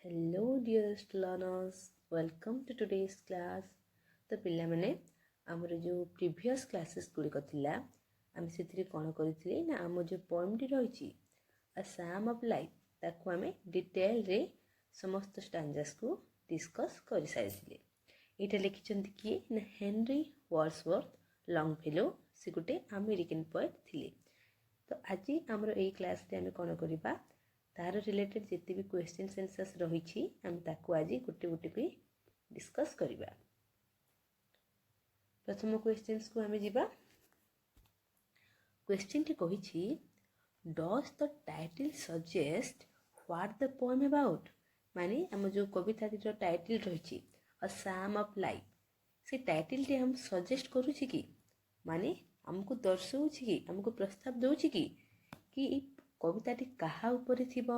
Hello dearest learners, welcome to today's class. तो पिला माने आमर जो प्रीवियस क्लासेस गुड़िक थिला आम से कौन करी ना आम जो पोएमटी रही अ सैम ऑफ लाइफ ताकू आम डिटेल रे समस्त स्टांजास को डिस्कस कर सारी यहाँ लिखिं किए ना हेनरी वर्ड्सवर्थ लॉन्गफेलो से गोटे अमेरिकन पोएट थिले। तो आज आमर यही क्लास रे आम कौन करवा तार रिलेटेड जिते भी क्वेश्चन आंसर्स रही आम ताकू आज गोटे गोटे कर डिस्कस करवा। प्रथम क्वेश्चन को आम जा क्वेश्चन टी कही does the title suggest what the poem about माने आम जो कविता टाइटल रही अ सैम ऑफ लाइफ से टाइटल टी हम सजेस्ट करूँ कि माने आमको दर्शाऊ कि आमको प्रस्ताव दूँ कि कविताटी क्या उपरे थिबो।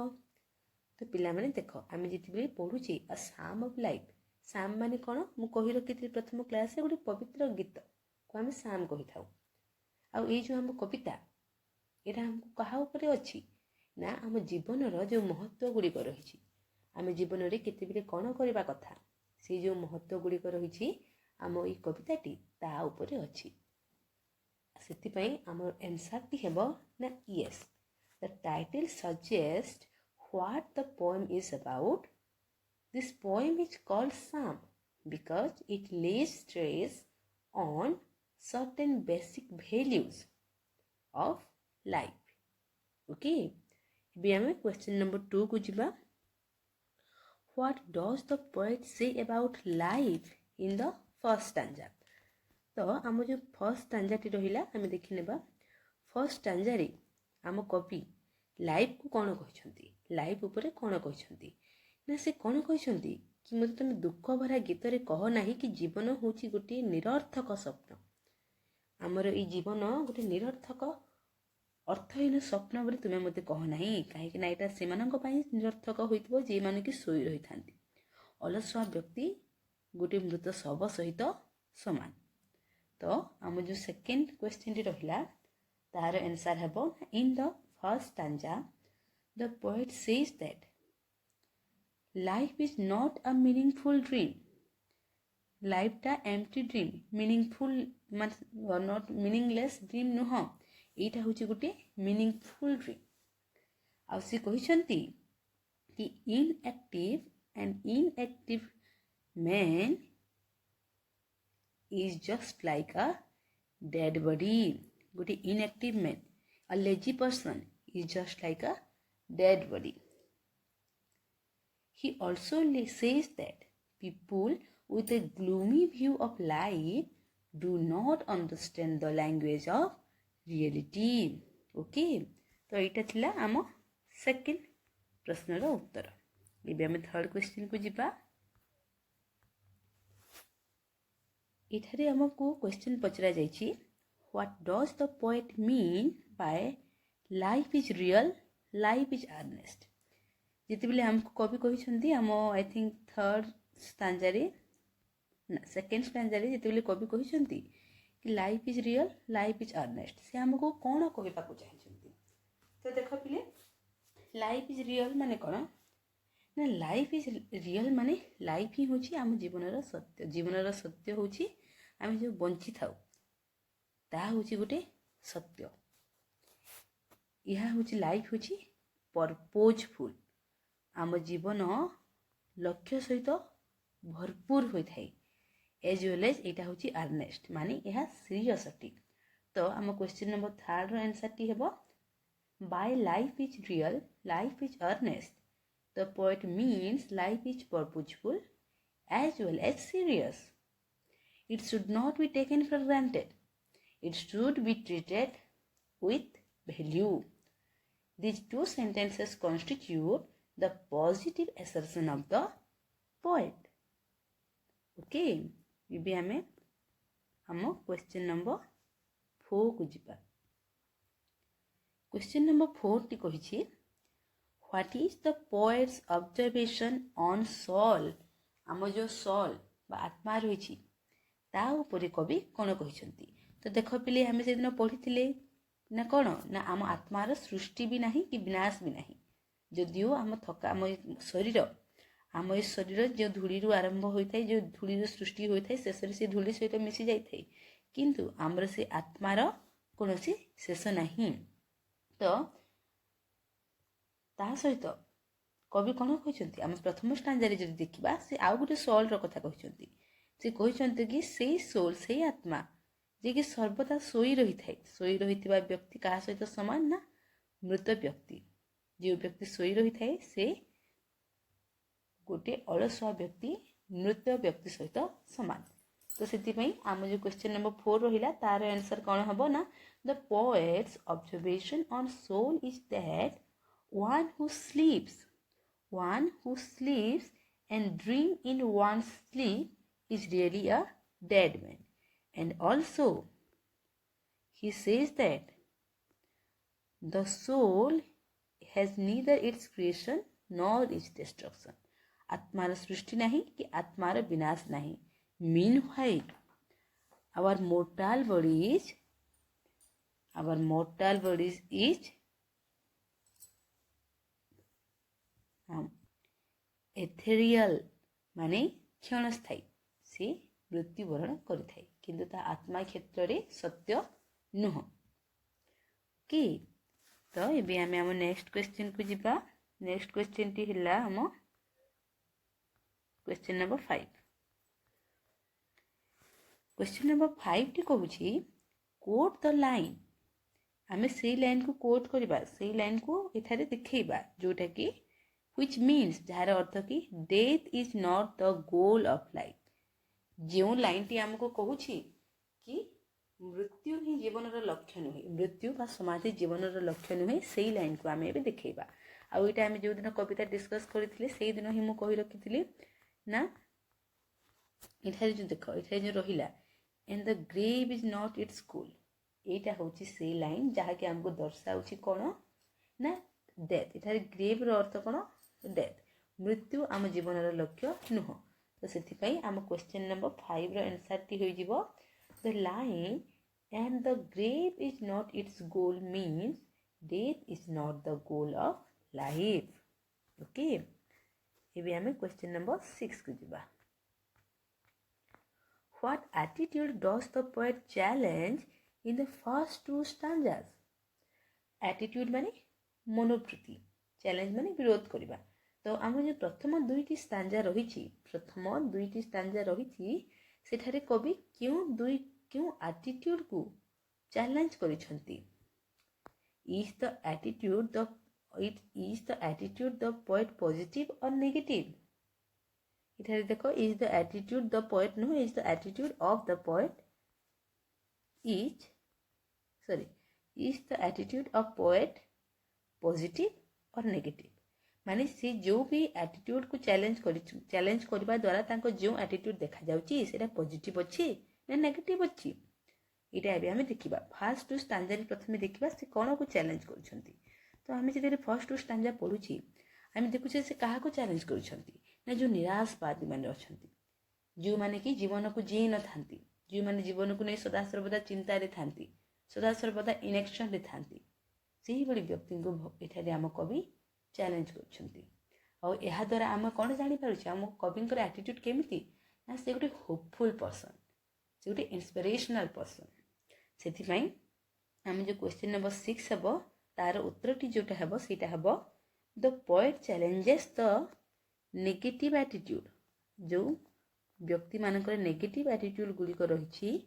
तो पिला माने देख आम जिते पढ़ुचे अ सैम ऑफ लाइफ सैम माने कौन मु कही रखी प्रथम क्लास गोटे पवित्र गीत को आम सैम कही था। आउ ये जो आम कविता यहाँ आमको क्या उपरे अच्छी ना आम जीवनर जो महत्व गुड़िक रही आम जीवन में केते कौन करवा कथा से जो महत्व गुड़िक रही आम ये कविताटी ता उपरे अच्छी से आम आंसर टी हेबो ना yes the title suggests what the poem is about. This poem is called Psalm because it lays stress on certain basic values of life. Okay, we have question number 2 को जिबा. What does the poet say about life in the first stanza? तो आम जो first stanza T रहिला आम देखि नेबा। First stanza रे आम कवि लाइफ को कौन कहते लाइफ उपरे कौन कहते ना से कौन कहते कि मत तुम दुख भरा गीत रे कह ना कि जीवन हूँ गोटे निरर्थक स्वप्न आमर ये जीवन गोटे निरर्थक अर्थहीन स्वप्न बोली तुम्हें मत कह ना कहीं यहाँ से निरर्थक हो जी मान कि शोई रही था अलसुआ व्यक्ति गोटे मृत शव सहित समान। तो आम जो सेकेंड क्वेश्चन रहा तार आंसर हेबो in the first stanza the poet says that life is not a meaningful dream. Life ta empty dream meaningful not meaningless dream नुह एटा होची गोटे meaningful dream। आ से कहिसंती कि inactive man is just like a dead body। गोटे inactive man a lazy person is just like a dead body। He also says that people with a gloomy view of life do not understand the language of reality। Okay, तो यहाँ थिला आम second प्रश्नर उत्तर। ये आम third question को जिबा। इठारे आमको question पचरा जाइछि what does the poet mean by life is real, life is earnest। जिते बेले हमको कवि कहिसंती हम आई थिंक थर्ड स्टांजा रे ना सेकेंड स्टांजा रे जिते बेले कवि कहिसंती कि life is real, life is earnest से हमको कौन कहबा को चाहिसंती। तो देखो पिले लाइफ इज रियल माने कौन ना लाइफ इज रियल माने लाइफ ही होची आम जीवनर सत्य। जीवनर सत्य होची आम जो बंची थाउ ता होची गोटे सत्य। यह होची लाइफ होची पर्पोजफुल आम जीवन लक्ष्य सहित भरपूर होता है एज वेल एज यहाँ होची अर्नेस्ट माने यह सीरियस अटे। तो आम क्वेश्चन नंबर थर्ड रो आंसर टी हेबो by life is real, life is earnest the poet means life is purposeful as well as serious. It should not be taken for granted, it should be treated with value। These two sentences constitute the positive assertion of the poet। Okay, ये हमें हम question number 4 को जिबा। Question number 4 टी कहिछि what is the poet's observation on soul. आम जो soul बा आत्मा रही ता उपरे कवि कौन कहिसंती। तो देख पिले हमें से दिन पढ़ी ना कौन ना आम आत्मार सृष्टि भी नहीं कि विनाश भी नहीं। जदिओ आम थका आम शरीर आम ए शरीर जो धूली आरंभ होता है जो धूली सृष्टि होता है शेष से धूली सहित मिसी जाए किंतु आमर से आत्मार कौन शेष नहीं। तो ता सहित कवि कौन कहते आम प्रथम स्टांजारे जब देखा से आउ गोटे सोल्र कथा कहते से कहते कि से सोल से आत्मा जे कि सर्वदा शोई रही थाए शोई रही व्यक्ति क्या सहित समान ना मृत व्यक्ति जो व्यक्ति शोई रही थाए से गोटे अलसुआ व्यक्ति मृत व्यक्ति सहित समान। तो से आम जो क्वेश्चन नंबर 4 रहा तार आंसर कौन हम ना the poet's observation on soul is that one who sleeps and dream in one's sleep is really a dead man. And also he says that the soul has neither its creation nor its destruction. आत्मार सृष्टि नहीं कि आत्मार विनाश नहीं। Meanwhile our mortal bodies is ethereal माने क्षणस्थायी से मृत्युवरण करिथाय किंतु ता आत्मा क्षेत्र रे सत्य नुह। ओके तो एबे आमे हम नेक्स्ट क्वेश्चन को जिबा। नेक्स्ट क्वेश्चन टी हिला हम क्वेश्चन नंबर 5। क्वेश्चन नंबर 5 टी कहूची कोट द लाइन। आमे से लाइन को कोट करबा से लाइन को एथारे देखैबा जोटा कि which means जार अर्थ कि death is not the goal of life। जो लाइन टी हमको कहूची कि मृत्यु ही जीवन लक्ष्य नुहे मृत्यु बा समाधि जीवन लक्ष्य नुहे से लाइन को आम ए देखा। आउ ये आम जो दिन कविता डिस्कस करते से दिन ही मुझे कही रखी ना इठारे जो देख इठारे जो रहा and the grave is not its goal यहाँ हूँ से लाइन जहाँकि आमको दर्शाऊँ कौन ना डेथ। इठारे ग्रेव अर्थ कौन डेथ मृत्यु आम जीवन लक्ष्य नुह। तो से आम क्वेश्चन नंबर 5 आंसर टी हो the line and the grave is not its goal means death is not the goal of life. Okay एबे आम क्वेश्चन नंबर 6 को जिबा। What attitude does the poet challenge in the first 2 stanzas? Attitude माने मनोवृत्ति challenge माने विरोध करबा। तो आम जो प्रथम 2टी स्टांजा रही सेठारे कवि क्यों एटीट्यूड को चैलेंज करिसंती। Is the attitude the poet positive और नेगेटिव। इठारे देखो is the attitude the poet no is the attitude of the poet is the attitude of poet positive और नेगेटिव। माने से जो भी एटीट्यूड को चैलेंज करबा द्वारा तांको जो एटीट्यूड देखा जाउची सेटा पॉजिटिव अछि ना नेगेटिव अछि इटा एबे हमें देखिबा। फर्स्ट 2 स्टांजा रे प्रथमे देखिबा से कोन को चैलेंज करछंती। तो हमें जे फर्स्ट 2 स्टांजा पढुची हमें देखुछे से काहा को चैलेंज करछंती ना जो निराशवादी माने अछंती जो माने कि जीवन को जी न थांती जो माने जीवन को नै सदा सर्वदा चिंता रे थांती सदा सर्वदा इनएक्शन रे थांती सेही बड़ी व्यक्ति को एठारे आम कवि चैलेंज करछंती। और यह द्वारा आम कौन जानी पारुछे आम कविंकर एटीट्यूड केमिति ना से गोटे होपफुल पर्सन से गोटे इंस्पिरेशनल पर्सन। सेति पई आम जो क्वेश्चन नंबर 6 हबो तार उत्तरटी जोटा हबो सेटा हबो the poet challenges the negative attitude. जो व्यक्ति मानकर नेगेटिव एटीट्यूड गुड़िक रही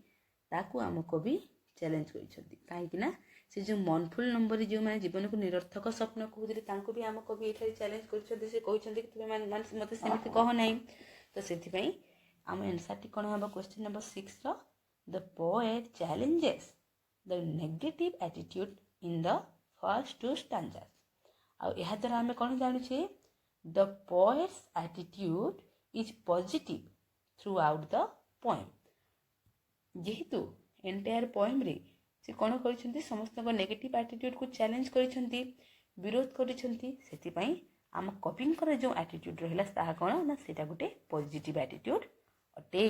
ताकू आम कवि चैलेंज करछंती काहेकि ना से जो मनफुल नंबर जो माने जीवन को निरर्थक स्वप्न कहते तांको भी आम कवि ये चैलेंज करछंती से कहछंती कि तुम माने मते सेमिति कह नाही। तो सेति पई आम आंसर टी कोन हबो क्वेश्चन नंबर 6 रो the poet challenges the negative attitude in the first 2 stanzas. आ यह द्वारा आम कोन जानु छे the poet's attitude is positive throughout the poem. जेहेतु एंटायर पोएम रे से कौन कर समस्त नेगेटिव एटीट्यूड को चैलेंज कर विरोध कर आम कविंकर जो एटीट्यूड रहा कौन ना सेटा गोटे पॉजिटिव एटीट्यूड अटे।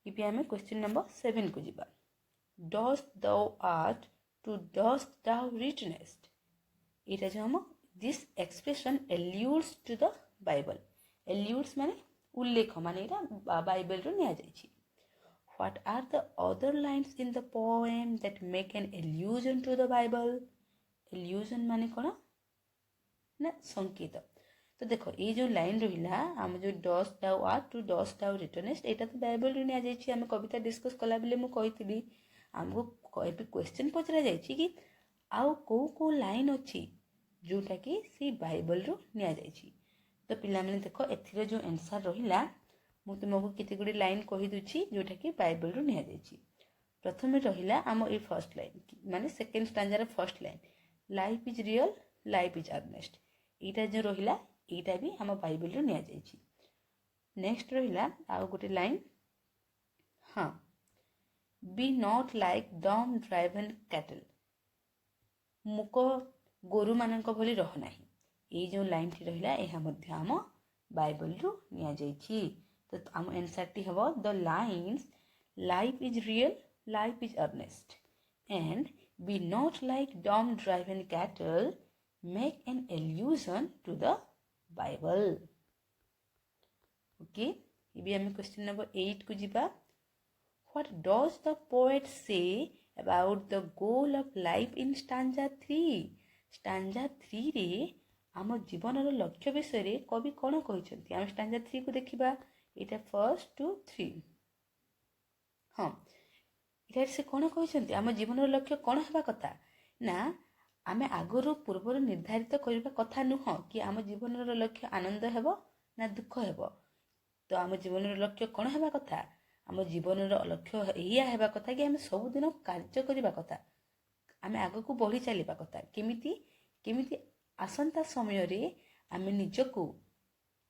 इबे आमे क्वेश्चन नंबर 7 को जिबा। Dust thou art to dust thou returnest. एटा जो हम This expression alludes to the Bible. Alludes माने उल्लेख माने इरा बाइबल रो निया जायछि. What are the other lines in the poem that make an allusion to the Bible? Allusion माने कोन ना संकेत. तो देखो ये जो लाइन रहिला हम जो डस्ट डाउ आर टू डस्ट डाउ रिटर्नेस्ट एटा तो बाइबल रो निया जायछि. हम कविता डिस्कस कला बेले मु कहितली हमको एबी क्वेश्चन पचरा जायछि कि आउ को लाइन अछि जोटा कि सी बाइबल रो निया जायछि. तो पिला माने देखो एथिरे जो आंसर रहिला मु तुमको केते गुडी लाइन कहि दुछि जोटा कि बाइबल रो निया जायछि. प्रथमे रहिला हम ए फर्स्ट लाइन माने सेकंड स्टैंजा रे first line life is real life is earnest. एटा जो रहिला एटा भी हम बाइबल रो निया जायछि. नेक्स्ट रहिला आ गोटे लाइन हां be not like dumb driven cattle. मुको गोरु मानक भली रह नाही. ये जो लाइन टी रहिला एहा मध्य हम बाइबल रो निया जायछि. तो हम आंसर टी हबो the lines life is real life is earnest and be not like dumb driven cattle make an allusion to the Bible. Okay ये भी हम क्वेश्चन नंबर 8 को जिबा. What does the poet say about the goal of life in stanza 3? Stanza 3 रे आम जीवन लक्ष्य विषय रे कवि कौन कहते हैं. स्टांजा 3 को देखा यहाँ फर्स्ट टू 3. हाँ इधर से कौन कहते आम जीवन लक्ष्य कौन होगा कथा ना आम आगु पूर्व निर्धारित करने कथा नुह कि आम जीवन लक्ष्य आनंद हेब ना दुख हेब. तो आम जीवन लक्ष्य कौन होगा कथा आम जीवन लक्ष्य या हेबा कथा कि आम सबुदिन कार्य करने कथा आम आग को बढ़ी चलवा कथा केमिति आसंता समय रे आम निजको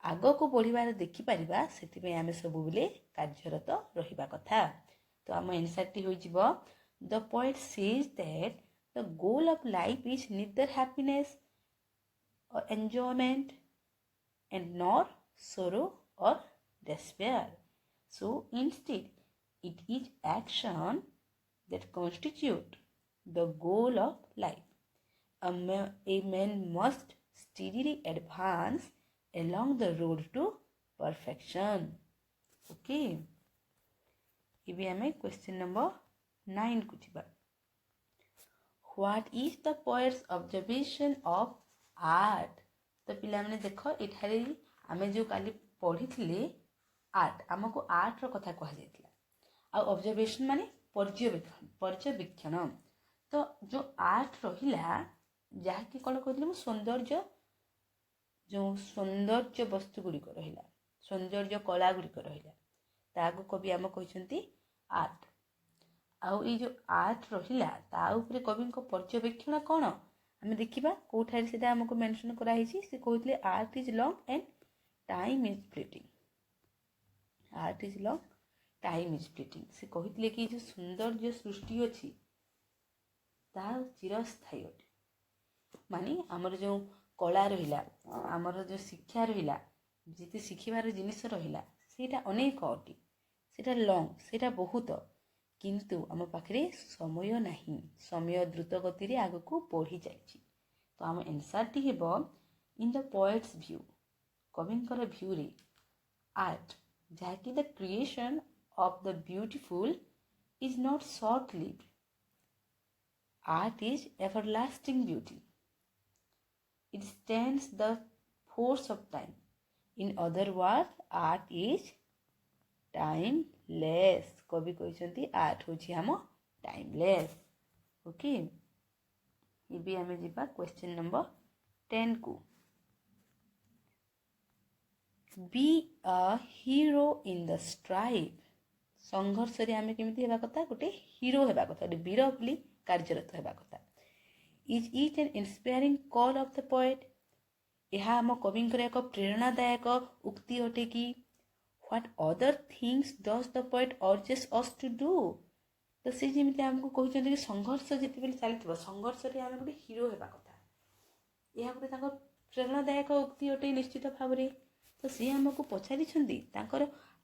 आग को बढ़िबार देखि परिबा सेति आम सब बेले कार्यरत रहिबा कथा. तो आम आंसर टी होई जिवो the poet says that the goal of life is neither happiness और enjoyment and nor sorrow or despair. So instead, it is action that constitute the goal of life. A man must steadily advance along the road to perfection. Okay. ये हमें question number 9 को जिबा. What is the poet's observation of art? तो पिला माने देखो एठारे आमे जो काली पढ़ी थिले आर्ट आमको आर्ट रो कथा कहा जायतिला आ ऑब्जर्वेशन माने पर्यवेक्षण. तो जो आर्ट रहिला जहा कि कोन कहथिले सौंदर्य जो सौंदर्य वस्तु गुड़िक रहिला सौंदर्य कला गुड़िक रहिला ताको कवि आम कहते आर्ट. आउ ये जो आर्ट रहिला ता ऊपर कवि को पर्यवेक्षण कौन आम देखा कौठार से आमको मेंशन कराई से कहते art is long and time is fleeting. Art is long time is fleeting. से कहते कि जो सौंदर्य सृष्टि अच्छी ता चिरस्थायी अटे. माने आमर जो कला रहिला आमर जो शिक्षा रहिला जिते शिखिबार जिनिस रहिला सेटा अनेक अटे सेटा लॉन्ग सेटा बहुत किंतु आम पाखे समय नहीं समय द्रुत गति रे आग को बढ़ी जाइछि. तो आम आंसर टी हेबो इन द पोएट्स व्यू कविंकर व्यू रे आर्ट जहाँकि the creation of the beautiful is not short lived. Art is everlasting beauty. It stands the force of time. In other words, art is timeless. कवि कहते art होछि हम timeless. Okay ये भी हमें जिबा क्वेश्चन नंबर 10 को. Be a hero in the strive. संघर्ष रे हमें केमिति हेबा कथा गोटे हीरो हेबा कथा गोटे वीर भली कार्यरत हेबा कथा. Is it an inspiring call of the poet? यह आम कविंकर एक प्रेरणादायक उक्ति अटे कि what other things does the poet urges us to do? तो से जमी आमको कहते कि संघर्ष जिते चलती संघर्ष रे आम गोटे हीरो हेबा कथा यह गोटे प्रेरणादायक उक्ति अटे निश्चित भाव में. तो सी आमको पचारि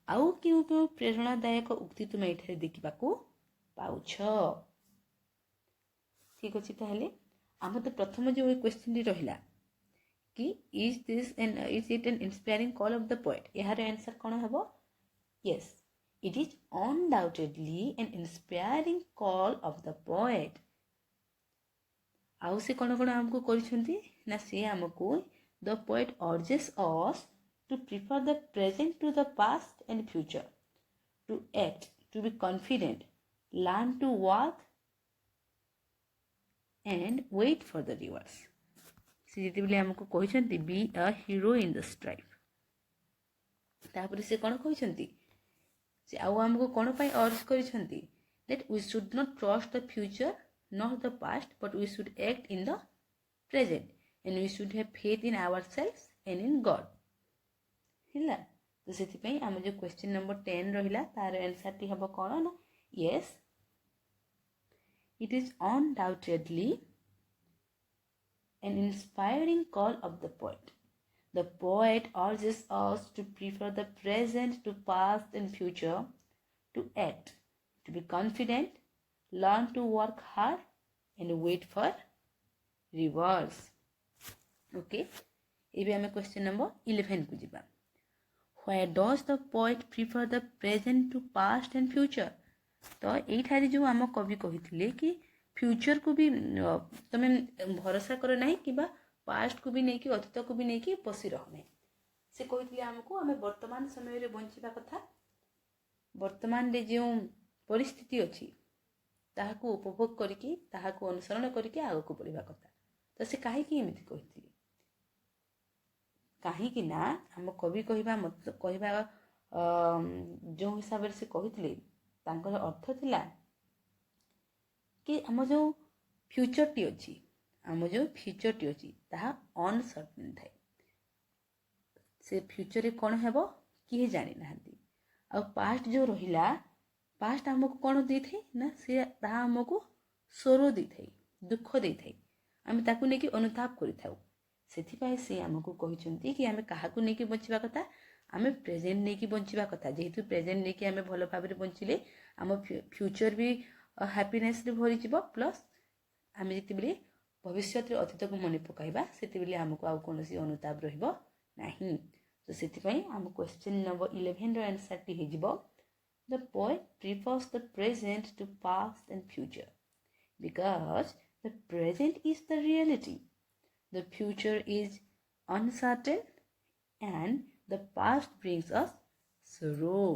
आउ क्यों क्यों प्रेरणादायक उक्ति तुम ये देखा पाउछ. ठीक अच्छे ताहले आम तो प्रथम जो क्वेश्चन रहिला कि is it an inspiring call of the poet? यार आंसर कौन हेबो? Yes, it is undoubtedly an inspiring call of the poet. आउ से कौन कौन आमको करिसेंती ना से हमको the poet urges us to prefer the present to the past and future, to act, to be confident, learn to walk and wait for the rewards. से जेतेबेले हमको कहिसेंती be a hero in the strife. तापर से कौन कहिसेंती से आउ हमको कौन पाई अर्ज करिसेंती that we should not trust the future nor the past, but we should act in the present and we should have faith in ourselves and in God. ହେଲା तो ସେଥିପାଇଁ ଆମେ जो क्वेश्चन नंबर 10 रहिला तार आंसर टी हबो कोन ना yes, it is undoubtedly an inspiring call of the poet. The poet urges us to prefer the present to past and future, to act, to be confident, learn to work hard and wait for rewards. Okay, एबे हमें question number 11 को जिबा. Why does the poet prefer the present to past and future? तो एठारे जो आम कवि कहिथिले कि फ्यूचर को भी तमे भरोसा करो नहीं कि पास्ट को भी नहीं कि अतीत को भी नहीं कि बसी रहने से कहिथिले हमको हमें वर्तमान समय रे बंचिबा कथा, वर्तमान रे जो परिस्थिति अछि ताहाको उपभोग करिकि ताहाको अनुसरण करिकि आगो को बढ़िबा कथा. तो से काहे कि एमिति कहिथिले काहे कि ना हम कवि कहिबा मतलब कहिबा जो हिसाब से कहिथिले तांकर अर्थ थिला कि हम जो फ्यूचर टी अछि ताहा अनसर्टेन थाए. से फ्यूचर रे कोन हेबो किहे जानि नाहंती. आ पास्ट जो रहिला पास्ट हमको कोन दै थाए ना से ताहा हमको सोरो दै थाए, दुख दै थाए. आमे ताकु नेकी अनुताप करि थाउ. सेथिपाई से हमको कहिसंती कि आमे काहाकु नेकी बंचिबा कथा, आमे प्रेजेंट नेकी बंचिबा कथा. जेहेतु प्रेजेंट नेकी आमे भलो भाबरे बंचिले हम फ्यूचर भी हैप्पीनेस रे भरि जिवो, प्लस आमे जेतिबेले भविष्य रे अतीत को मन पकाइबा सेतिबेले हमको आ कोनोसी अनुताप रहिबो नाही. तो सेतिपाई हम क्वेश्चन नंबर 11 रो आंसर टी हे जिवो the poet prefers the present to past and future because the present is the reality, the future is uncertain and the past brings us sorrow.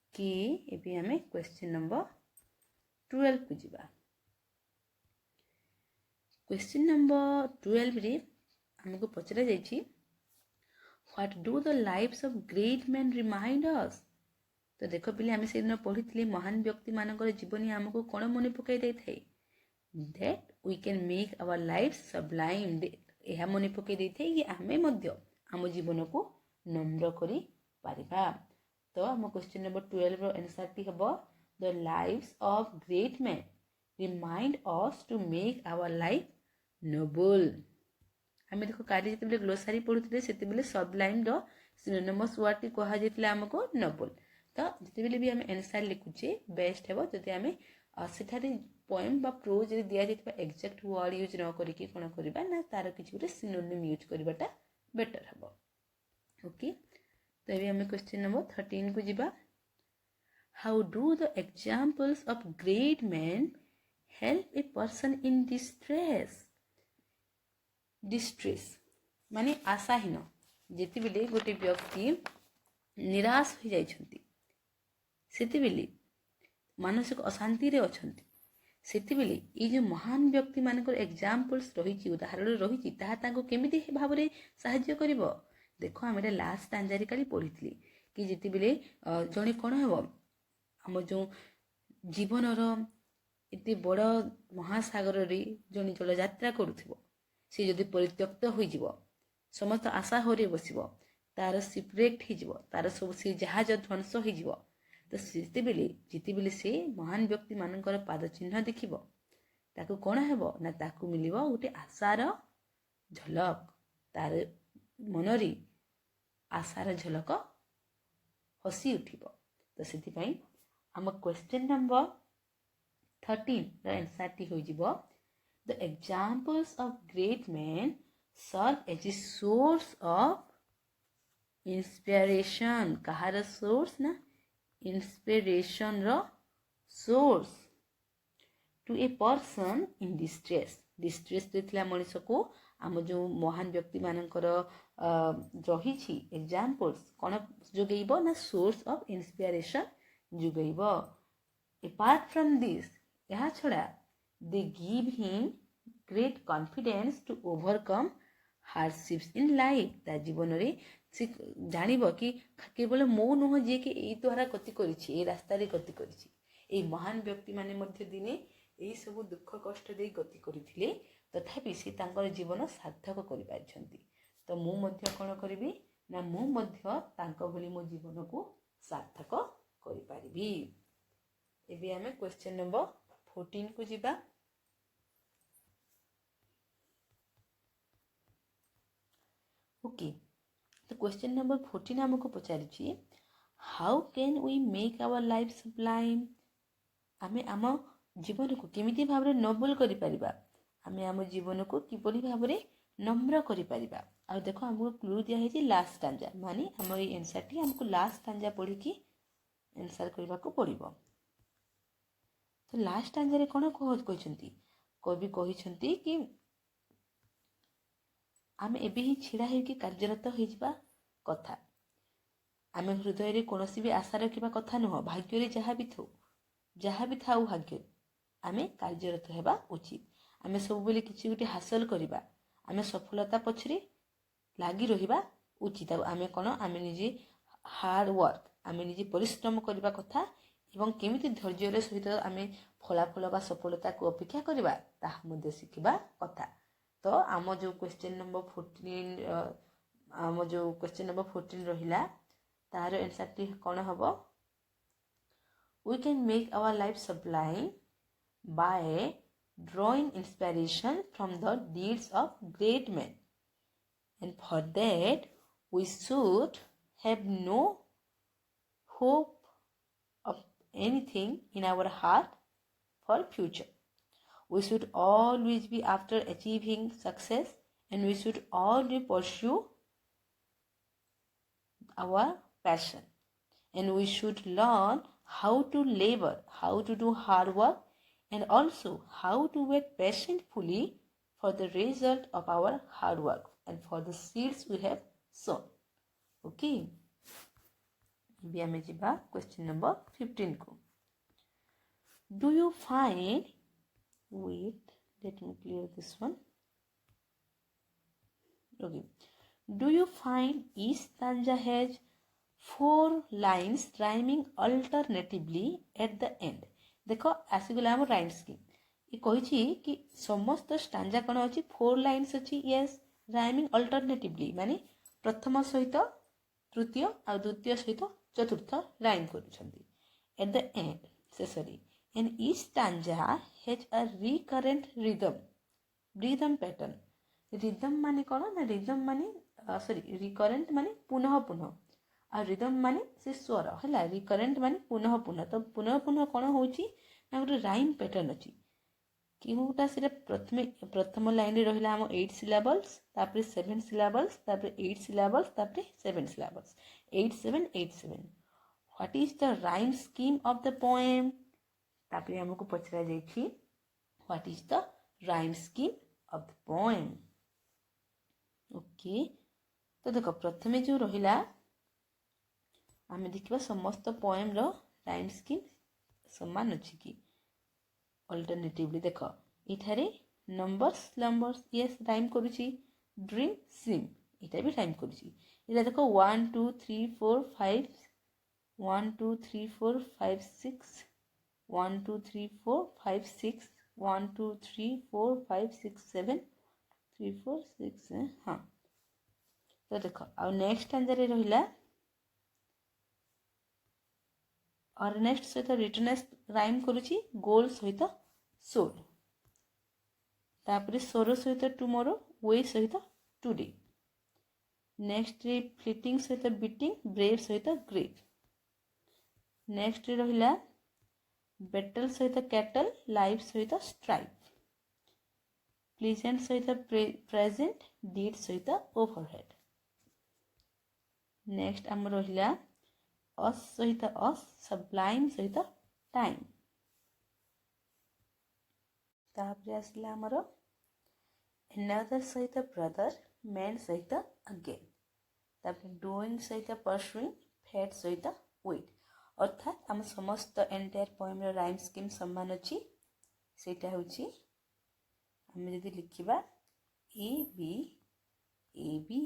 Okay, एबे हमें क्वेश्चन नंबर 12 को जिबा. Question number 12 रे हमको पचरा जाइछि what do the lives of great men remind us. तो देखो पिले आमे से दिन पढ़िथिले महान व्यक्ति मानकर जीवनी हमको कोन मने पकाई दै थाए that we can make our lives sublime. एहा मने पकाई दै थाए कि आमे मध्य हम जीवन को नम्र करी पारिबा. तो हम क्वेश्चन नंबर 12 रो आंसर टी हबो the lives of great men remind us to make our life noble. हमें देखो काली जेते ग्लोसारी पढुथिले सेते बेले सबलाइम रो सिनोनिमस वर्ड टी कहा जेतले हमको नोबल. तो जेते बेले भी हम आंसर लिखुचे बेस्ट हेबो जते हमें सेठारे पोएम बा प्रोज रे दिया जेतबा एग्जैक्ट वर्ड यूज न करी कि कोन करबा ना तार किछि गुटे सिनोनिम यूज करबाटा बेटर हेबो. ओके, तो एबे हमें क्वेश्चन नंबर 13 को जिबा. How do the examples of great man help A person in distress माने आशाहीन जेते बेले गोटे व्यक्ति निराश हो जाइछंती सेते बेले मानसिक अशांति रे अछंती सेते बेले ए जो महान व्यक्ति मानकर एग्जांपल्स रहिछि उदाहरण रहिछि ताहा ताको केमिति भाबरे सहाय्य करिवो. देखो हम लास्ट स्टांजारी काली पढिथिली कि जेते बेले जणे कोन हेबो हम जो जीवन रो एते बड़ महासागर रे जणे जल यात्रा करूथिबो से जदि परित्यक्त हो जीवो समस्त आशा हरे बसिबो तार सिपरेक्ट हो जीवो तार सब से जहाज ध्वंस हो जीवो. तो सेते बेले से महान व्यक्ति मानकर पाद चिन्ह देखिबो ताकू कोन हेबो ना ताकू मिलिबो गोटे आशार झलक तार मनरी आशार झलक हसी उठिबो. तो सेति पई हम क्वेश्चन नंबर 13 रो आंसर टी हो जीवो the examples of great men serve as a source of inspiration. कहार सोर्स ना इंस्पिरेशन रो source to a person in distress. Distress देथिला मनीष को आम जो महान व्यक्ति मानकर रही एग्जाम्पल्स कौन जोगेब ना सोर्स ऑफ इंस्पिरेशन जोगेब। अपार्ट फ्रॉम दिस यह छड़ा they give him great confidence to overcome hardships in life. ता जीवन रे से जानिब कि केवल मो नुह जी कि एई द्वारा गति करिछि ए रास्ता रे गति करिछि। ए महान व्यक्ति माने मध्य दिने एई सब दुख कष्ट दे गति करिथिले तथापि से तांकर जीवन सार्थक करि पारिछंती। तो मु मध्य कोन करिवि ना मु मध्य तांको भली मो जीवन को सार्थक करि पारिबि। एबे हमें क्वेश्चन नंबर 14 को जिबा। ओके, तो क्वेश्चन नंबर 14 हमको पचारिछि how can we make our life sublime. आमे आम जीवन को केमिति भाबरे नोबल करि परिबा, आमे आम जीवन को किपरि भाबरे नम्र करि परिबा। आ देखो हमको क्लू दिया है लास्ट स्टांजा माने हमर ए आंसर टी हमको लास्ट स्टांजा पढ़ी कि आंसर करबा को पड़िबो। तो लास्ट स्टांजा रे कोन कहछंती कवि कहछंती कि आमे एबे ही छिड़ा हे कि कार्यरत हो जिबा कथा। आमे हृदय रे कोनोसी भी आशा रखिबा कथा नुह। भाग्य रे जहाँ भी थाउ भाग्य आमे कार्यरत हेबा उचित। आमे सब बेले किछि गुटी हासिल करिबा, आमे सफलता पछरे लागी रहिबा उचित। आमे कोन आमे निजे हार्ड वर्क आमे निजे परिश्रम करिबा कथा एवं केमिति धैर्यर सहित आमे फलाफल बा सफलता को अपेक्षा करिबा ताहा मध्ये शिखिबा कथा। तो आम जो क्वेश्चन नंबर 14 आम जो क्वेश्चन नंबर 14 रहिला तार आंसर टी कोन हबो। We can make our life sublime by drawing inspiration from the deeds of great men, and for that we should have no hope of anything in our heart for future. We should always be after achieving success, and we should always pursue our passion, and we should learn how to labor, how to do hard work, and also how to wait patiently for the result of our hard work and for the seeds we have sown. Okay, we are jiba question number 15 ko. Do you find, wait, let me clear this one. Okay, do you find each stanza has 4 lines rhyming alternatively at the end? देखो आसीगला हम rhyme scheme ये कहिछि कि समस्त stanza कोन अछि 4 lines अछि। Yes, rhyming alternatively माने प्रथम सहित तृतीय आ द्वितीय सहित चतुर्थ राइम करूछंती एट द एंड सेसरी। And each stanza has a recurrent rhythm pattern. Rhythm माने कोन ना रिदम माने सॉरी रिकरेंट माने पुनः पुनः आ रिदम माने से स्वर है। रिकरेंट माने पुनः पुनः। तो पुनः पुनः कौन होची ना गोटे राइम पैटर्न अच्छी किटा से प्रथम लाइन रे रहिला हम 8 सिलेबल्स तापरे 7 सिलेबल्स तापरे 8 सिलेबल्स तापरे 7 syllables 8 7 8 7। What is the rhyme scheme of the poem तापरे हमको पचरा जाइछि what is the rhyme scheme of the poem. Okay, तो देखो प्रथमे जो रहिला आमे देखिबा समस्त पोएम रो राइम स्कीम समान अछि कि अल्टरनेटिवली। देखो इठारे नंबर्स यस राइम करूछि। ड्रीम सिम इटा भी राइम करूछि। इला देखो 1 2 3 4 5 1 2 3 4 5 6 1 2 3 4 5 6 1 2 3 4 5 6 7 3 4 6 हाँ। तो देखो आ नेक्स्ट आंसर रहिला और नेक्स्ट सहित रिटर्नेस राइम करूछि गोल सहित सोल तापरे सोरो सहित टुमोरो वे सहित टुडे। नेक्स्ट रे फ्लिटिंग सहित बीटिंग ब्रेव सहित ग्रेव। नेक्स्ट रे रहिला बेटल सहित कैटल लाइफ सहित स्ट्राइप। प्लीजेंट सहित प्रेजेंट डिड सहित ओवरहेड नेक्स्ट आम रहा अस सहित अस सब्लाइम सहित टाइम तापर आसला आमर एनादर सहित ब्रदर मैन सहित अगेन तापर डूइंग सहित परसुइंग फेट सहित विथ अर्थात आम समस्त एंटायर पोएम राइम स्कीम समान अच्छी सेटा होची आम जदि लिखिबा ए बी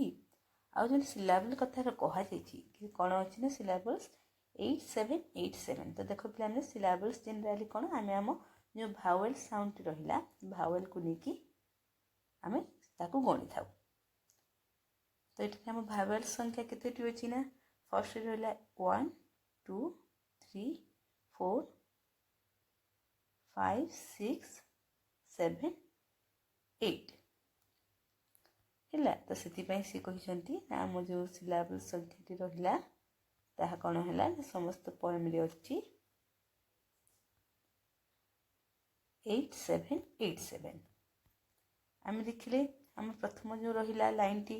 आउ जो सिलाबल कथार कह कि कौन अच्छी ना सिलाबल्स 8787 तो देख पे सिलाबल्स जेनराली कौन आम आम जो भावेल साउंड रहा भावेल को लेकिन आम ताकू गणी था तो ये आम भावेल संख्या केतोटी अच्छी ना फर्स्ट रहा 1 2 3 4 5 6 7 8 है तो से सी कहते आम जो सिलाबल संख्याटी रहा ताहा कौन है समस्त पोएम रे अच्छी 8787 आम देखिले आम प्रथम जो रहा लाइन टी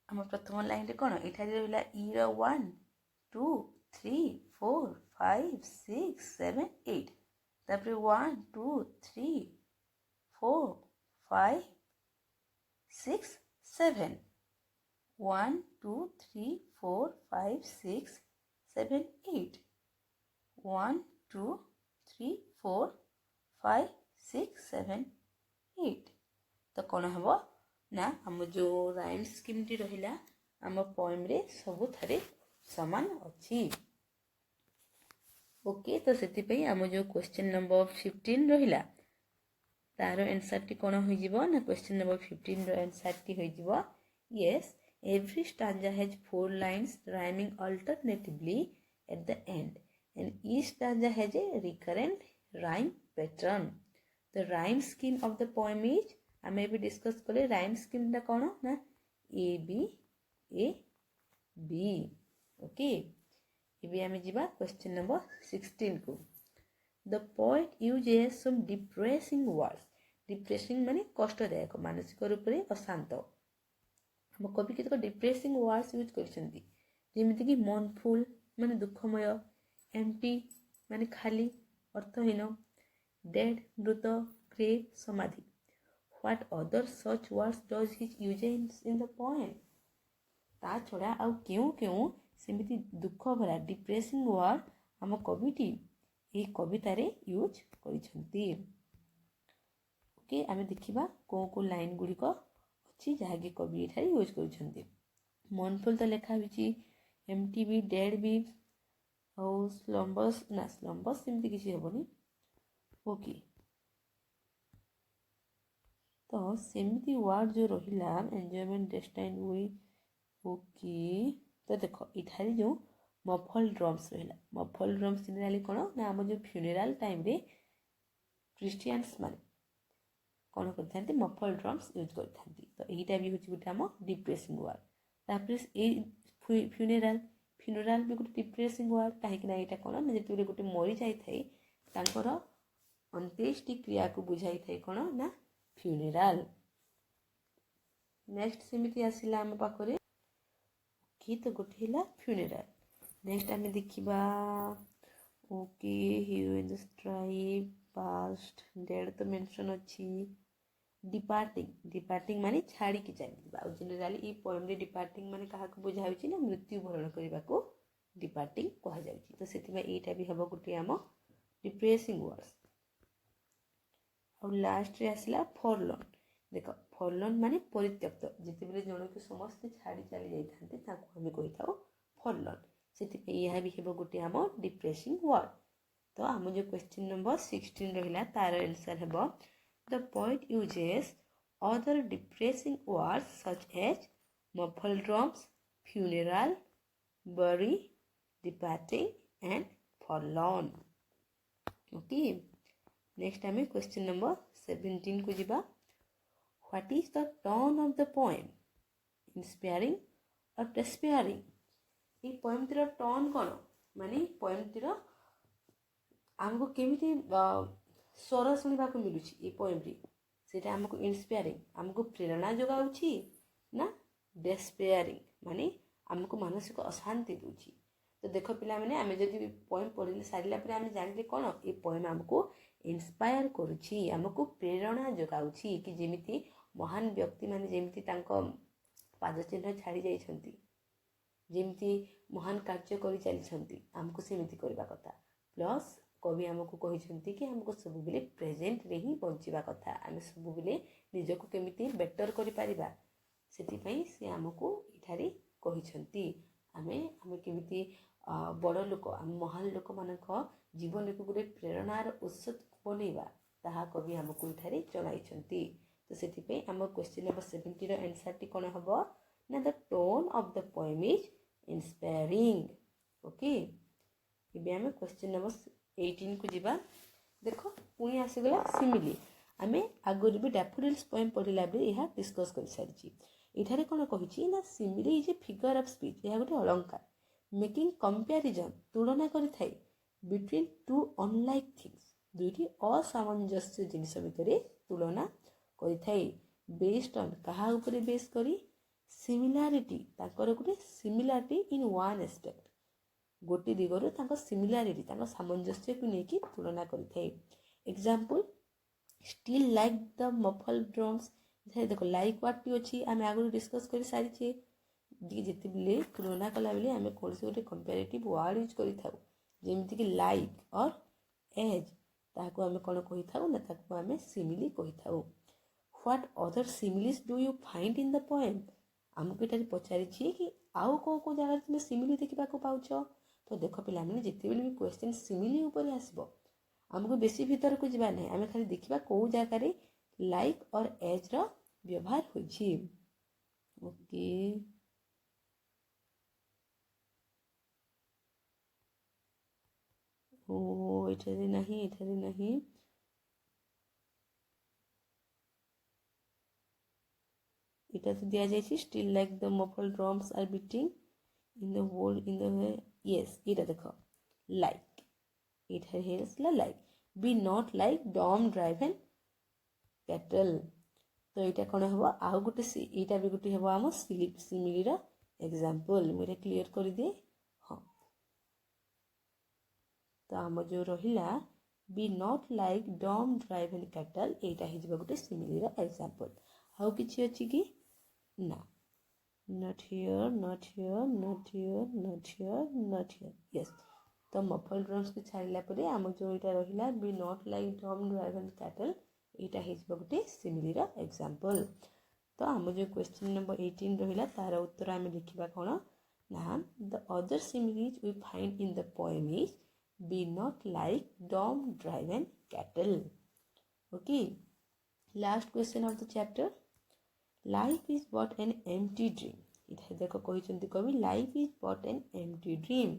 आम प्रथम लाइन रे कौन यहाँ रहा ई र 1 2 3 4 5 6 7 8 तापर 1 2 3 4 5 6 7 1 2 3 4 5 6 7 8 1 2 3 4 5 6 7 8 तो कौन हम ना आम जो राइम स्कीम टी रहा आम पोएम रे सबु थारे समान अच्छी ओके तो से आम जो क्वेश्चन नंबर 15 रहा तार आंसर टी कौन हो ना क्वेश्चन नंबर 15 रो आंसर टी हो yes every stanza has 4 lines rhyming alternatively eight the and and each stanza has a recurrent rhyme pattern. The rhyme scheme of the poem is आम भी discuss कले rhyme scheme टा कौन ना A B okay ये आम जीवा question number 16 को the poet uses some depressing words depressing माने कष्टदायक मानसिक रूप से अशांत हम कवि केतक डिप्रेसिंग वर्ड्स यूज करछंती जेमिति कि मनफुल माने दुखमय एम्प्टी माने खाली अर्थहीन डेड मृत ग्रेव समाधि what other such words does his use in the poem ता छड़ा आउ क्यों क्यों सेमिति दुख भरा डिप्रेसिंग वर्ड आम कविटी ए कवितार यूज करिसंती ओके आम देखिबा को लाइन गुड़िक अच्छी जहाँकि कवि एठारे यूज करिसंती मनफुल तो लिखा होची एम्प्टी भी डेड भी और स्लम्बस ना स्लम्बस सेमती किसी हेनी ओके तो सेमती वर्ड जो रहा एंजॉयमेंट डेस्टाइन वी ओके तो देख इधारे जो मफल ड्रम्स रहा मफल ड्रम्स जेनेराली कौन ना आम जो फ्यूनेराल टाइम रे क्रिश्चियंस माने कौन करते मफल ड्रम्स यूज करते तो यहीटा भी हूँ गोटे आम डिप्रेसिंग वर्ड तापर फ्यूनेराल फ्यूनेराल भी गोटे डिप्रेसिंग वर्ड कहीं यहाँ कौन ना जो गोटे मरी जाए अंत्येष्टि क्रिया को बुझाई थाए कौन ना फ्यूनेराल नेक्स्ट सेमती आसला आम पाखरे ओके तो गोटे है फ्यूनेराल नेक्स्ट आम देखा okay hero in the stripe past dead तो मेंशन अच्छी डिपार्टिंग माने छाड़ी की चली जेनेराली ये पोएम रे डिपार्टिंग माने कहा बुझाऊँ ना मृत्यु भरण करने को डिपार्टिंग कह जाउछि तो सेतिबा एटा भी हम गोटे आम डिप्रेसिंग वर्ड्स और लास्ट रे आसला फॉरलॉन देख फॉरलॉन माने परित्यक्त जिते बेले जन को समस्त छाड़ी चली जाइथांते ताको हम कहि थाओ फॉरलॉन सेतिबा यह भी हम गोटे आम डिप्रेसिंग वर्ड तो आम जो क्वेश्चन नंबर 16 रहिला तार आंसर हेबो the poet uses other depressing words such as muffled drums, funeral, bury, departing and forlorn. Okay. Next time question number 17 को जिबा. What is the tone of the poem? Inspiring or despairing? ये poem तिर tone कौन माने poem तिर आमको केमिति ସ୍ୱର ଶୁଣିବାକୁ ମିଳୁଛି ଏ ପୋଏମ୍ରେ ସେଇଟା ଆମକୁ ଇନ୍ସପାୟାରିଂ ଆମକୁ ପ୍ରେରଣା ଯୋଗାଉଛି ନା ଡେସ୍ପେୟାରିଂ ମାନେ ଆମକୁ ମାନସିକ ଅଶାନ୍ତି ଦେଉଛି। ତ ଦେଖ ପିଲାମାନେ ଆମେ ଯଦି ପୋଏମ୍ ପଢ଼ି ସାରିଲା ପରେ ଆମେ ଜାଣିଲେ କ'ଣ ଏ ପୋଏମ୍ ଆମକୁ ଇନ୍ସପାୟାର କରୁଛି ଆମକୁ ପ୍ରେରଣା ଯୋଗାଉଛି କି ଯେମିତି ମହାନ ବ୍ୟକ୍ତିମାନେ ଯେମିତି ତାଙ୍କ ପାଦଚିହ୍ନ ଛାଡ଼ି ଯାଇଛନ୍ତି ଯେମିତି ମହାନ କାର୍ଯ୍ୟ କରି ଚାଲିଛନ୍ତି ଆମକୁ ସେମିତି କରିବା କଥା। ପ୍ଲସ୍ କବି ଆମକୁ କହିଛନ୍ତି କି ଆମକୁ ସବୁବେଳେ ପ୍ରେଜେଣ୍ଟରେ ହିଁ ବଞ୍ଚିବା କଥା ଆମେ ସବୁବେଳେ ନିଜକୁ କେମିତି ବେଟର୍ କରିପାରିବା ସେଥିପାଇଁ ସେ ଆମକୁ ଏଠାରେ କହିଛନ୍ତି ଆମେ କେମିତି ବଡ଼ ଲୋକ ଆମ ମହାନ ଲୋକମାନଙ୍କ ଜୀବନକୁ ଗୋଟେ ପ୍ରେରଣାର ଉତ୍ସ ବନେଇବା ତାହା କବି ଆମକୁ ଏଠାରେ ଜଣାଇଛନ୍ତି। ତ ସେଥିପାଇଁ ଆମ କ୍ୱେଶ୍ଚିନ୍ ନମ୍ବର 70ର ଆନ୍ସର୍ଟି କ'ଣ ହେବ ନା the tone of the poem is inspiring. Okay ଏବେ ଆମେ କ୍ୱେଶ୍ଚିନ୍ ନମ୍ବର 18କୁ ଯିବା। ଦେଖ ପୁଣି ଆସିଗଲା ସିମିଲି ଆମେ ଆଗରୁ ବି ଡ୍ୟାଫୋଡିଲ୍ସ ପୋଏମ୍ ପଢ଼ିଲା ବେଳେ ଏହା ଡିସ୍କସ୍ କରିସାରିଛି। ଏଠାରେ କ'ଣ କହିଛି ନା simile is a figure of speech ଏହା ଗୋଟେ ଅଳଙ୍କାର ମେକିଂ କମ୍ପାରିଜନ୍ ତୁଳନା କରିଥାଏ ବିଟୱିନ୍ ଟୁ ଅନଲାଇକ୍ ଥିଙ୍ଗସ୍ ଦୁଇଟି ଅସାମଞ୍ଜସ୍ୟ ଜିନିଷ ଭିତରେ ତୁଳନା କରିଥାଏ ବେସ୍ଡ ଅନ୍ କାହା ଉପରେ ବେସ୍ କରି ସିମିଲାରିଟି ତାଙ୍କର ଗୋଟେ ସିମିଲାରିଟି ଇନ୍ ୱାନ୍ ଆସ୍ପେକ୍ଟ ଗୋଟିଏ ଦିଗରୁ ତାଙ୍କ ସିମିଲାରିଟି ତାଙ୍କ ସାମଞ୍ଜସ୍ୟକୁ ନେଇକି ତୁଳନା କରିଥାଏ। Example still like the muffle drums ଏଠାରେ ଦେଖ ଲାଇକ୍ ୱାର୍ଡ଼ଟି ଅଛି ଆମେ ଆଗରୁ ଡିସ୍କସ୍ କରି ସାରିଛେ ଯେତେବେଳେ ତୁଳନା କଲାବେଳେ ଆମେ କୌଣସି ଗୋଟେ କମ୍ପାରେଟିଭ୍ ୱାର୍ଡ଼ ୟୁଜ୍ କରିଥାଉ ଯେମିତିକି ଲାଇକ୍ ଅର୍ ଏଜ୍ ତାହାକୁ ଆମେ କ'ଣ କହିଥାଉ ନା ତାକୁ ଆମେ ସିମିଲି କହିଥାଉ। What other similes do you find in the poem ଆମକୁ ଏଠାରେ ପଚାରିଛି କି ଆଉ କେଉଁ ଜାଗାରେ ତୁମେ ସିମିଲି ଦେଖିବାକୁ ପାଉଛ। ତ ଦେଖ ପିଲାମାନେ ଯେତେବେଳେ ବି କ୍ୱେଶ୍ଚିନ୍ ସିମିଲି ଉପରେ ଆସିବ ଆମକୁ ବେଶୀ ଭିତରକୁ ଯିବା ନାହିଁ ଆମେ ଖାଲି ଦେଖିବା କେଉଁ ଜାଗାରେ ଲାଇକ୍ ଅର୍ ଏଜ୍ର ବ୍ୟବହାର ହୋଇଛି। ଓକେ ଏଠାରେ ନାହିଁ এটা তো ଦିଆଯାଇଛି still like the muffle drums are beating in the world in the yes ଏଇଟା ଦେଖ ଲାଇକ୍ ଏଠାରେ ହେଇଥିଲା like be not like dumb driven cattle ତ ଏଇଟା କ'ଣ ହେବ ଆଉ ଗୋଟେ ଏଇଟା ବି ଗୋଟେ ହେବ ଆମ ସିମିଲିର ଏକ୍ଜାମ୍ପଲ୍ ମୁଁ ଏଇଟା କ୍ଲିୟର୍ କରିଦିଏ। ହଁ ତ ଆମ ଯେଉଁ ରହିଲା ବି not like dumb driven cattle ଏଇଟା ହେଇଯିବ ଗୋଟେ ସିମିଲିର ଏକ୍ଜାମ୍ପଲ୍। ଆଉ କିଛି ଅଛି କି ନା not here not here not here not here not here yes ତ ମଫଲ୍ ଡ୍ରମ୍ସକୁ ଛାଡ଼ିଲା ପରେ ଆମ ଯେଉଁ ଏଇଟା ରହିଲା ବି not like dumb driven cattle ଏଇଟା ହେଇଯିବ ଗୋଟେ ସିମିଲିର ଏକ୍ଜାମ୍ପଲ୍। ତ ଆମ ଯେଉଁ କ୍ୱେଶ୍ଚିନ୍ ନମ୍ବର 18 ରହିଲା ତାର ଉତ୍ତର ଆମେ ଲେଖିବା କ'ଣ ନା the other similes we find in the poem is be not like dumb driven cattle. Okay last question of the chapter life is but an empty dream ଏଠାରେ ଦେଖ କହିଛନ୍ତି କବି life is but an empty dream.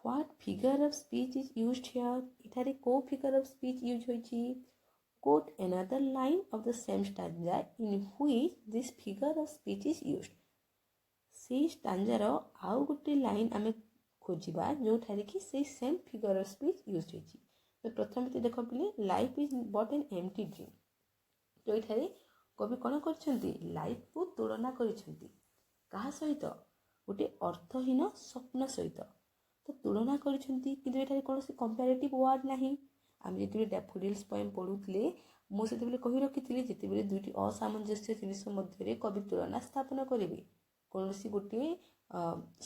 What figure of speech is used here ଏଠାରେ କେଉଁ figure of speech use ହୋଇଛି quote another line of the same stanza in which this figure of speech is used ସେଇ ଷ୍ଟାଞ୍ଜାର ଆଉ ଗୋଟେ line ଆମେ ଖୋଜିବା ଯେଉଁଠାରେ କି ସେଇ same figure of speech use ହୋଇଛି। ତ ପ୍ରଥମେ ଦେଖ ପିଲେ life is but an empty dream ତ ଏଠାରେ କବି କ'ଣ କରିଛନ୍ତି ଲାଇଫ୍କୁ ତୁଳନା କରିଛନ୍ତି କାହା ସହିତ ଗୋଟେ ଅର୍ଥହୀନ ସ୍ୱପ୍ନ ସହିତ ତ ତୁଳନା କରିଛନ୍ତି କିନ୍ତୁ ଏଠାରେ କୌଣସି କମ୍ପାରେଟିଭ୍ ୱାର୍ଡ଼ ନାହିଁ। ଆମେ ଯେତେବେଳେ ଡ୍ୟାଫୋଡିଲ୍ସ ପୋଏମ୍ ପଢ଼ୁଥିଲେ ମୁଁ ସେତେବେଳେ କହି ରଖିଥିଲି ଯେତେବେଳେ ଦୁଇଟି ଅସାମଞ୍ଜସ୍ୟ ଜିନିଷ ମଧ୍ୟରେ କବି ତୁଳନା ସ୍ଥାପନ କରିବେ କୌଣସି ଗୋଟିଏ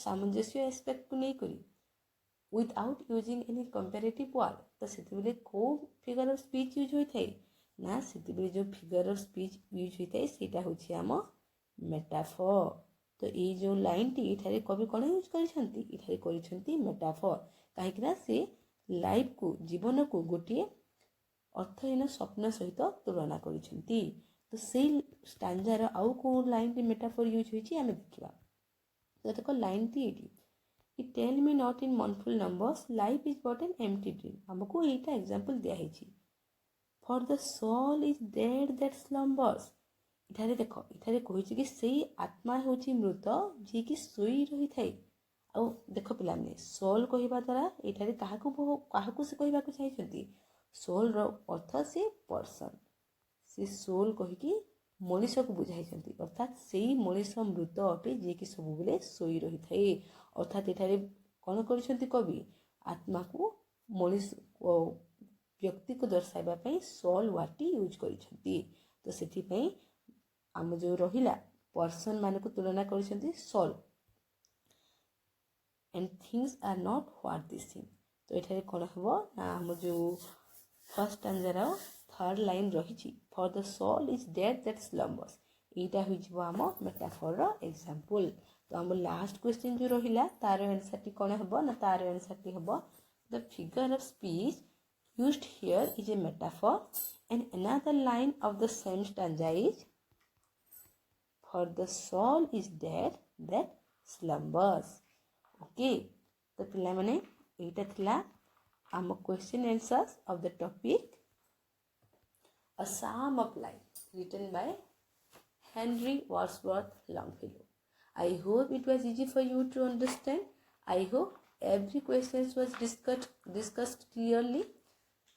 ସାମଞ୍ଜସ୍ୟ ଆସ୍ପେକ୍ଟକୁ ନେଇକରି without using any comparative word ତ ସେତେବେଳେ କେଉଁ ଫିଗର୍ ଅଫ୍ ସ୍ପିଚ୍ ୟୁଜ୍ ହୋଇଥାଏ ନା ସେତେବେଳେ ଯେଉଁ ଫିଗର୍ ଅଫ୍ ସ୍ପିଚ୍ ୟୁଜ୍ ହୋଇଥାଏ ସେଇଟା ହେଉଛି ଆମ ମେଟାଫର୍। ତ ଏଇ ଯେଉଁ ଲାଇନ୍ଟି ଏଠାରେ କବି କ'ଣ ୟୁଜ୍ କରିଛନ୍ତି ଏଠାରେ କରିଛନ୍ତି ମେଟାଫର୍ କାହିଁକିନା ସେ ଲାଇଫ୍କୁ ଜୀବନକୁ ଗୋଟିଏ ଅର୍ଥହୀନ ସ୍ୱପ୍ନ ସହିତ ତୁଳନା କରିଛନ୍ତି। ତ ସେଇ ଷ୍ଟାଞ୍ଜାର ଆଉ କେଉଁ ଲାଇନ୍ଟି ମେଟାଫର୍ ୟୁଜ୍ ହୋଇଛି ଆମେ ଦେଖିବା। ତ ଦେଖ ଲାଇନ୍ଟି ଏଇଠି it tell me not in mournful numbers life is but an empty dream ଆମକୁ ଏଇଟା ଏକ୍ଜାମ୍ପଲ୍ ଦିଆହେଇଛି। For the soul is dead that slumbers ଏଠାରେ ଦେଖ ଏଠାରେ କହିଛି କି ସେଇ ଆତ୍ମା ହେଉଛି ମୃତ ଯିଏକି ଶୋଇ ରହିଥାଏ। ଆଉ ଦେଖ ପିଲାମାନେ ସୋଲ୍ କହିବା ଦ୍ୱାରା ଏଠାରେ କାହାକୁ ସେ କହିବାକୁ ଚାହିଁଛନ୍ତି सोल रो अर्थ से पर्सन से सोल कहीकि मनीष को बुझाई अर्थात से मनीष मृत अटे जी कि सब बेले शोई रही थाए अर्थात ये कौन कर कवि आत्मा को मनीष व्यक्ति को दर्शाइबा सोल वाटी यूज करिसेंती तो सेठी आम जो रहिला पर्सन मान को तुलना कर soul and things are not what this thing तो ये कौन हम ना आम जो फर्स्ट स्टैंजार थर्ड लाइन रही for the soul is dead that slumbers यहाँ हो आम मेटाफर एग्जांपल तो आम लास्ट क्वेश्चन जो रहिला तार आंसर टी कौन हम ना तार आंसर टी हम the figure of speech used here is a metaphor and another line of the same stanza is for the soul is dead that slumbers. Okay, तो पिला माने एटा थिला आम question answers of the topic A Psalm of Life written by Henry Wadsworth Longfellow. I hope it was easy for you to understand. I hope every question was discussed clearly.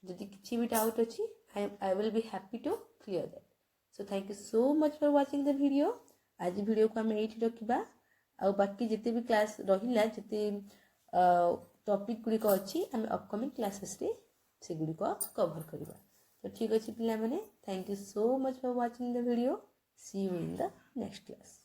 যদি किसी भी doubt अच्छी I will be happy to clear that so thank you so much for watching the video आज video को आम ये रखा आ बाकी जिते भी क्लास रहा जिते टॉपिक गुड़िक अच्छी आम अपकमिंग क्लासेस रे से गुड़िक कवर करवा तो ठीक अच्छे पिला माने thank you so much for watching the video see you in the next class.